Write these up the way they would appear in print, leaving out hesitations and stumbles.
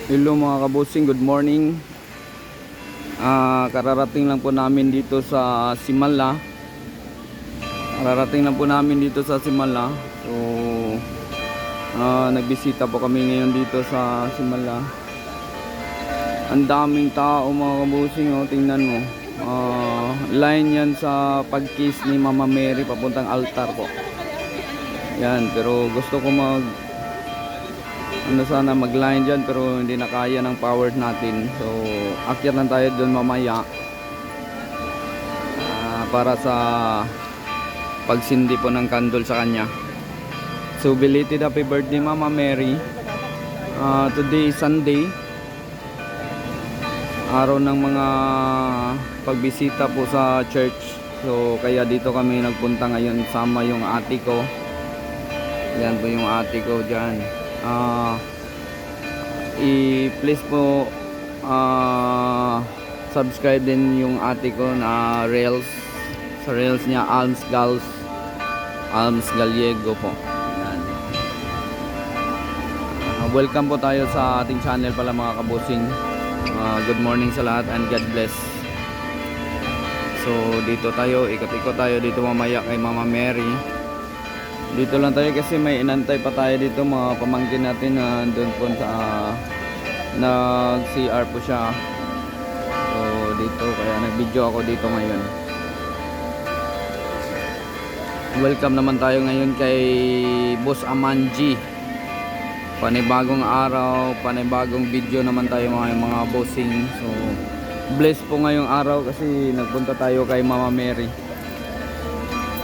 Hello mga kabusing, good morning. Kararating lang po namin dito sa Simala. So, nagbisita po kami ngayon dito sa Simala. Ang daming tao mga kabusing, oh, tingnan mo. Line yan sa pag-kiss ni Mama Mary papuntang altar po. Yan, pero gusto ko sana mag-line dyan pero hindi na kaya ng power natin. So akyat lang tayo doon mamaya para sa pagsindi po ng candle sa kanya. So belated happy birthday Mama Mary. Today is Sunday, araw ng mga pagbisita po sa church. So kaya dito kami nagpunta ngayon, sama yung ate ko. Yan po yung ate ko dyan. I-please po subscribe din yung ate ko na reels, sa reels niya, Alms Gallego po. Yan. Welcome po tayo sa ating channel pala mga kabusing. Good morning sa lahat and God bless. So dito tayo, ikot-ikot tayo dito mamaya kay Mama Mary. Dito lang tayo kasi may inantay pa tayo dito, mga pamangkin natin na doon po sa nag-CR po siya. So dito, kaya nag-video ako dito ngayon. Welcome naman tayo ngayon kay Boss Amanji. Panibagong araw, panibagong video naman tayo mga bossing. So bless po ngayong araw kasi nagpunta tayo kay Mama Mary.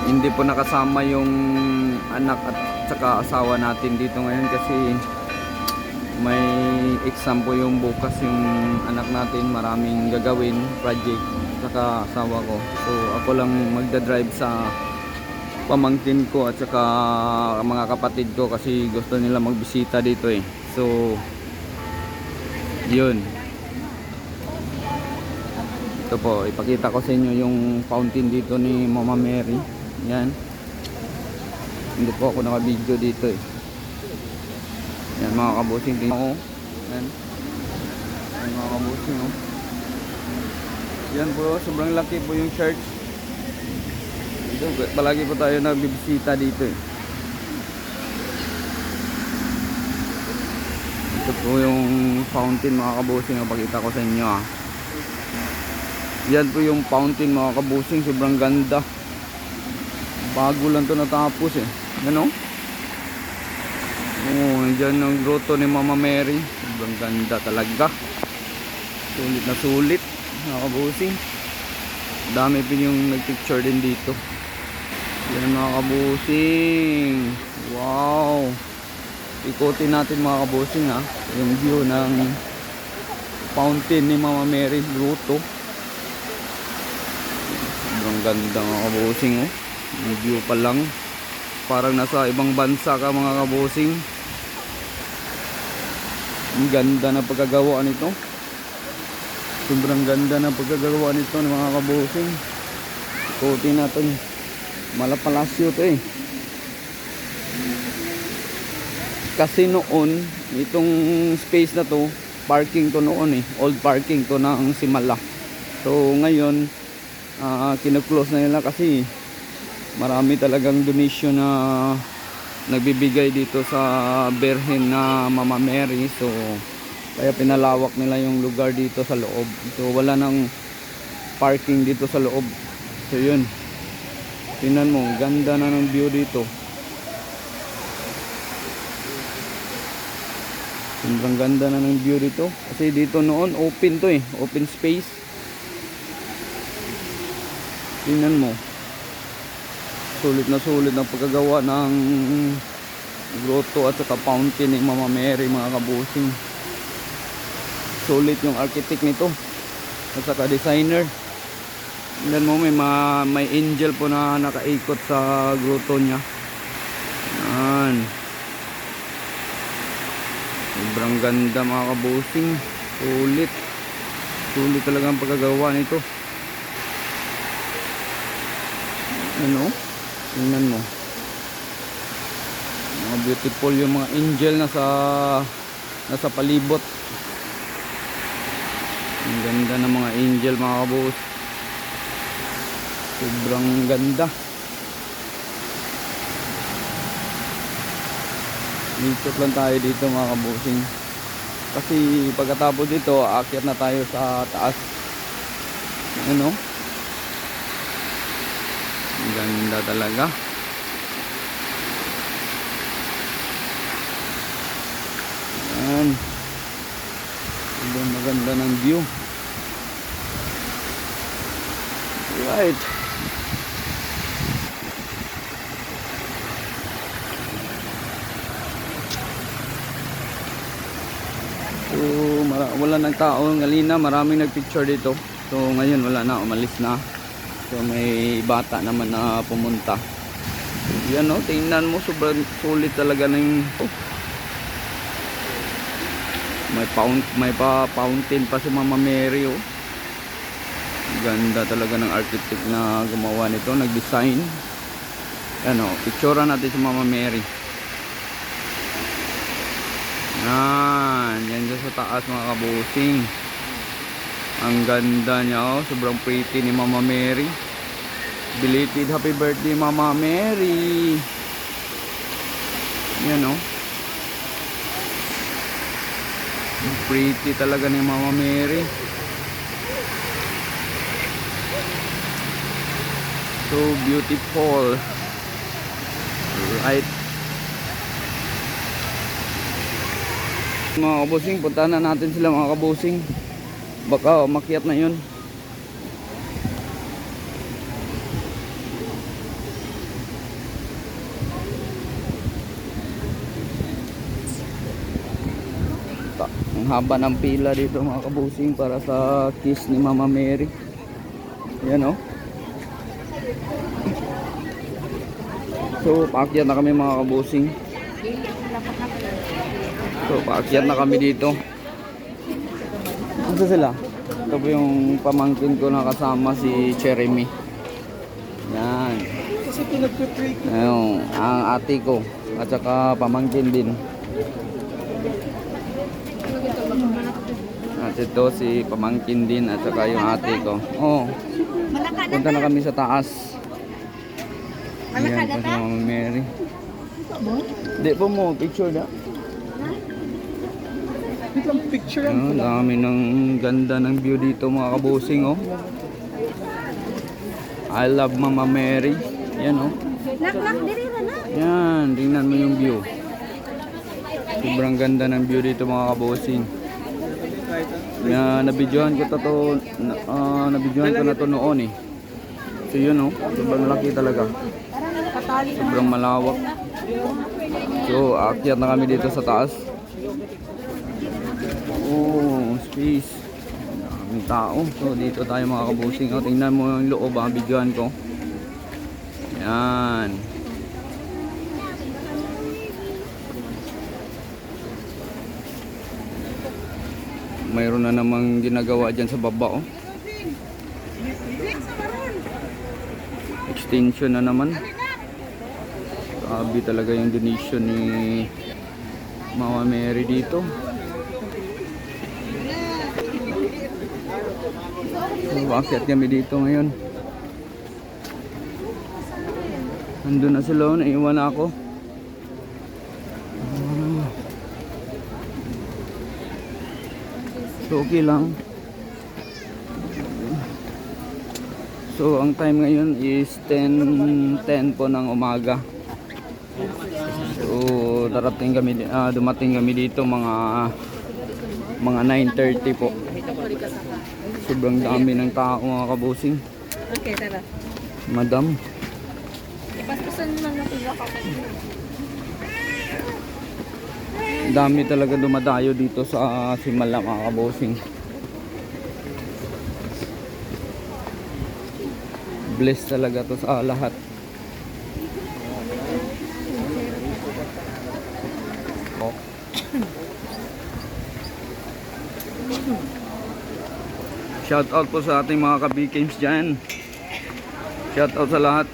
Hindi po nakasama yung anak at saka asawa natin dito ngayon kasi may exam po yung bukas yung anak natin, maraming gagawin project saka asawa ko. So ako lang magdadrive sa pamangkin ko at saka mga kapatid ko kasi gusto nila magbisita dito eh. So yun, ito po, ipakita ko sa inyo yung fountain dito ni Mama Mary. Yan, hindi po ako naka-video dito eh. Yan mga kabusing, tingnan ko. Yan. Yan mga kabusing, oh. Yan po, sobrang laki po yung church. Ito, palagi po tayo nagbibisita dito eh. Ito po yung fountain mga kabusing, pakita ko sa inyo ah. Yan po yung fountain mga kabusing, sobrang ganda. Bago lang to natapos eh. Ano? Oh, dyan ang grotto ni Mama Mary. Sobrang ganda talaga. Sulit na sulit. Nakabusing. Dami din yung nagpicture din dito. Yan mga kabusing. Wow. Ikutin natin mga kabusing ha. Yung view ng fountain ni Mama Mary grotto. Sobrang ganda mga kabusing oh. Yung view pa lang parang nasa ibang bansa ka mga kabusing. Ang ganda na pagkagawa nito, sobrang ganda na pagkagawa nito mga kabusing. Ikutin natin, Malapalasyo to eh. Kasi noon itong space na to, parking to noon eh, old parking to ng Simala. So ngayon kino-close na nila kasi marami talagang donation na nagbibigay dito sa Birhen na Mama Mary. So kaya pinalawak nila yung lugar dito sa loob. So wala nang parking dito sa loob. So yun, tingnan mo, ganda na ng view dito. Sobrang ganda na ng view dito kasi dito noon open to eh, open space. Tingnan mo, sulit na sulit ang pagkagawa ng grotto at saka fountain ni Mama Mary mga kabusing. Sulit yung architect nito at saka designer. Tingnan mo, may angel po na nakaikot sa grotto niya. Yan, sobrang ganda mga kabusing. Sulit talaga ang pagkagawa nito. Ano? Tingnan mo, mga beautiful yung mga angel nasa palibot. Ang ganda ng mga angel mga kaboss. Sobrang ganda. Ikot lang tayo dito mga kabusing. Kasi pagkatapos dito, aakyat na tayo sa taas. Ano? Ang ganda talaga. Yan. Sobrang maganda ng view. Right. So, wala nang tao ngalina, maraming nagpicture dito. So, ngayon wala na, umalis na. So, may bata naman na pumunta. Yan o, tingnan mo, sobrang sulit talaga ng may fountain pa si Mama Mary oh. Ganda talaga ng architect na gumawa nito, nag-design. Ano, picturean natin si Mama Mary. Yan dyan sa taas mga kabusing. Ang ganda niya oh, sobrang pretty ni Mama Mary. Belated happy birthday Mama Mary. Yan oh. Pretty talaga ni Mama Mary. So beautiful. Right. Mga kabusing, punta na natin sila mga kabusing. Baka makiat na yun. Ang haba ng pila dito mga kabusing para sa kiss ni Mama Mary. Yan oh. So paakyat na kami mga kabusing. So paakyat na kami dito. Ano sila? Ito po yung pamangkin ko na kasama si Jeremy. Yan. Ayun, ang ate ko at saka pamangkin din. At ito si pamangkin din at saka yung ate ko. Oh. Punta na kami sa taas. Yan pa si Mama Mary. Hindi po mo picture na. Picture Oh, dami ng ganda ng view dito mga kabusing oh. I love Mama Mary. Yan oh. Nak diri na. Yan, tingnan mo yung view. Sobrang ganda ng view dito mga kabusing. Nabidyohan ko nabidyohan ko na to noon eh. So yun oh, sobrang laki talaga. Sobrang malawak. So aakyat na kami dito sa taas. Oh, space. Daming tao. So dito tayo mga kabusing. Oh, tingnan mo yung loob, bidyohan ko. Yan. Mayroon na namang ginagawa dyan sa baba oh. Extension na naman. Grabe talaga yung donation ni Mama Mary dito. So, bakit kami dito ngayon? Nandun na sila, naiwan ako. So okay lang. So ang time ngayon is 10:10 po ng umaga. So dumating kami dito mga 9:30 po. Sobrang dami ng tao mga kabusing. Okay, tara. Madam. Ipaspasan naman na pila ka. Dami talaga dumadayo dito sa Simala mga kabusing. Bless talaga to sa lahat. Oh. Shout out po sa ating mga ka-BKMs dyan. Shout out sa lahat.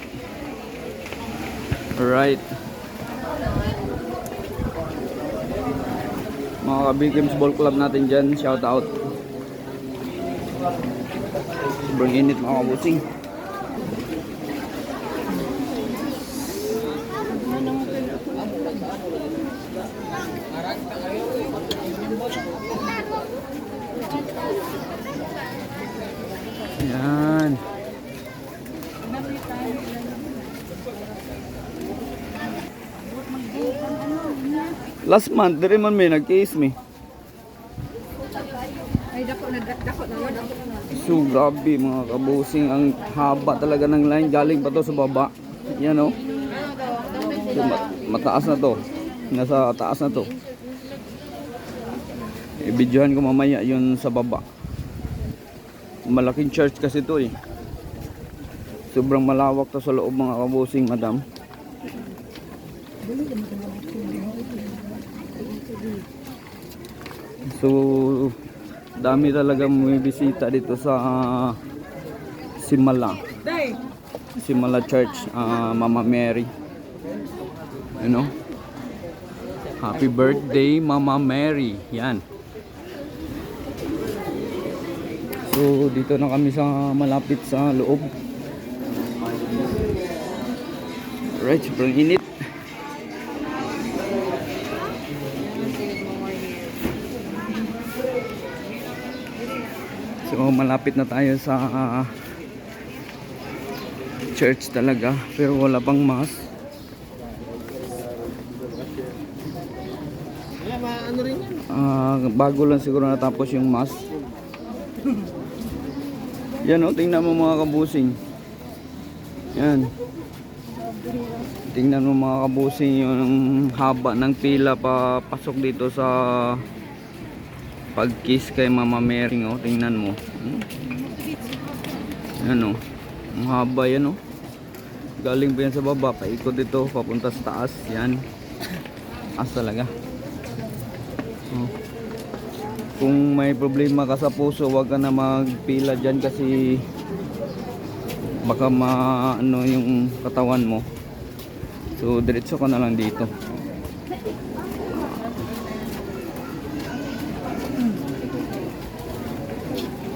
Alright. Mga ka-BKMs Ball Club natin dyan. Shout out. Sobrang init mga kabusing. Yan. Last month, diri man may nag-case me. Ay, dako na dako. So, grabe mga kabusing. Ang haba talaga ng line. Galing pa to sa baba. Yan o. So, mataas na to. Nasa taas na to. I-videohan ko mamaya yun sa baba. Malaking church kasi to eh. Sobrang malawak to sa loob mga kabusing, madam. So, dami talaga bumibisita dito sa Simala. Simala Church, Mama Mary. You know? Happy birthday, Mama Mary. Yan. So, dito na kami sa malapit sa loob. Right, sobrang init. So malapit na tayo sa church talaga, pero wala pang mass. Bago lang siguro natapos yung mass. Yan o, tingnan mo mga kabusing. Yan. Tingnan mo mga kabusing yung haba ng pila pa pasok dito sa pag-kiss kay Mama Mary. Oh, tingnan mo. Yan o. Ang haba yan o. Galing pa yan sa baba. Paikot dito. Papunta sa taas. Yan. Taas talaga. Oh. Kung may problema ka sa puso, wag ka na magpila dyan kasi baka maano yung katawan mo. So diretso ka na lang dito.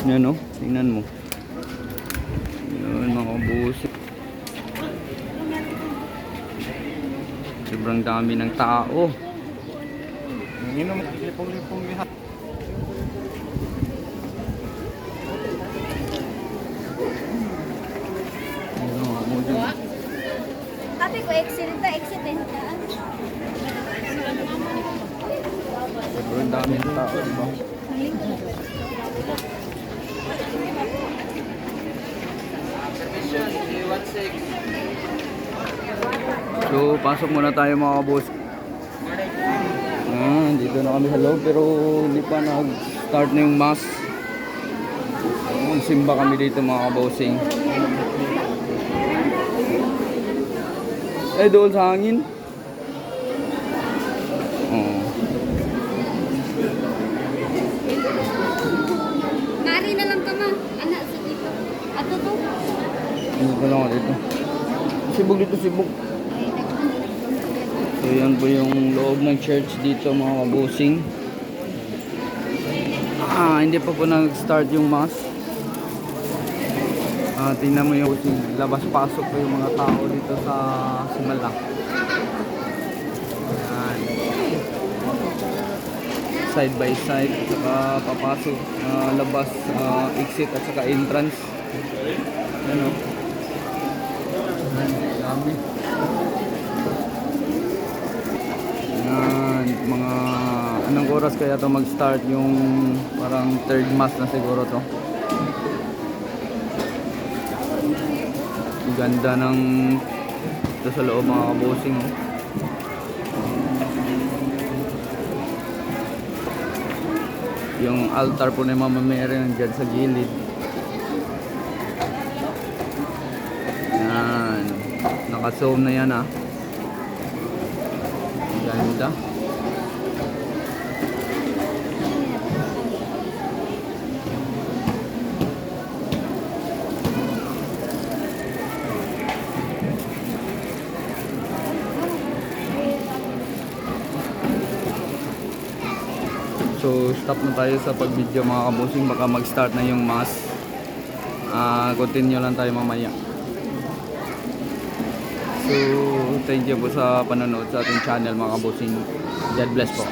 Yan o, tingnan mo. Yan mga kabusi. Sobrang dami ng tao. Sabi ko, exit eh. Sobrang dami ng tao, diba? So, pasok muna tayo mga kabos. Dito na kami sa loob pero hindi pa nag-start na yung mass. Magsimba kami dito mga kabosing. Doon sa hangin. Mari na lang ka ma. Anak sa dito. Ato to. Dito lang ako dito. Sibog dito, sibog. So yan po yung loob ng church dito mga kabusing. Hindi pa po nag-start yung mass. Tingnan mo yung labas-pasok po yung mga tao dito sa Simala. Yan. Side by side at saka papasok, labas, exit at saka entrance. Ano? Dami. Yan, mga anong oras kaya to mag-start yung parang third mass na siguro to. Ganda ng ito sa loob mga kabosing. Yung altar po ni Mama Mary nandiyan sa gilid. Yan. Naka-zoom na yan ah. Ganda. So stop na tayo sa pag-video mga kabosing. Baka mag-start na yung mass. Continue lang tayo mamaya. So, thank you po sa panonood sa ating channel mga kabosing. God bless po.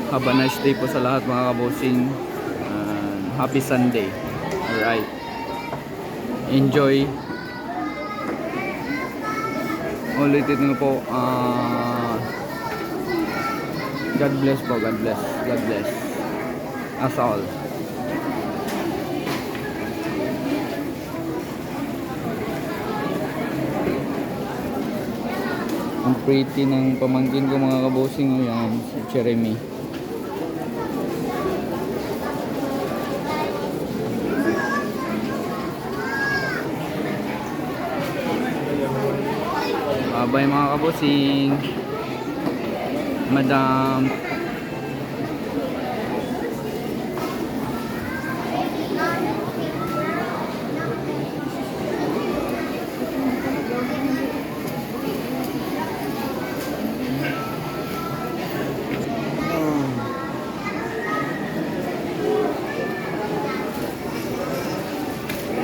Have a nice day po sa lahat mga kabosing. Happy Sunday. Alright. Enjoy. Ulitin ko po. God bless po. God bless. God bless. As all. Ang pretty ng pamangkin ko mga kabosing. Ayan, si Jeremy. Bye mga kabosing. Madam.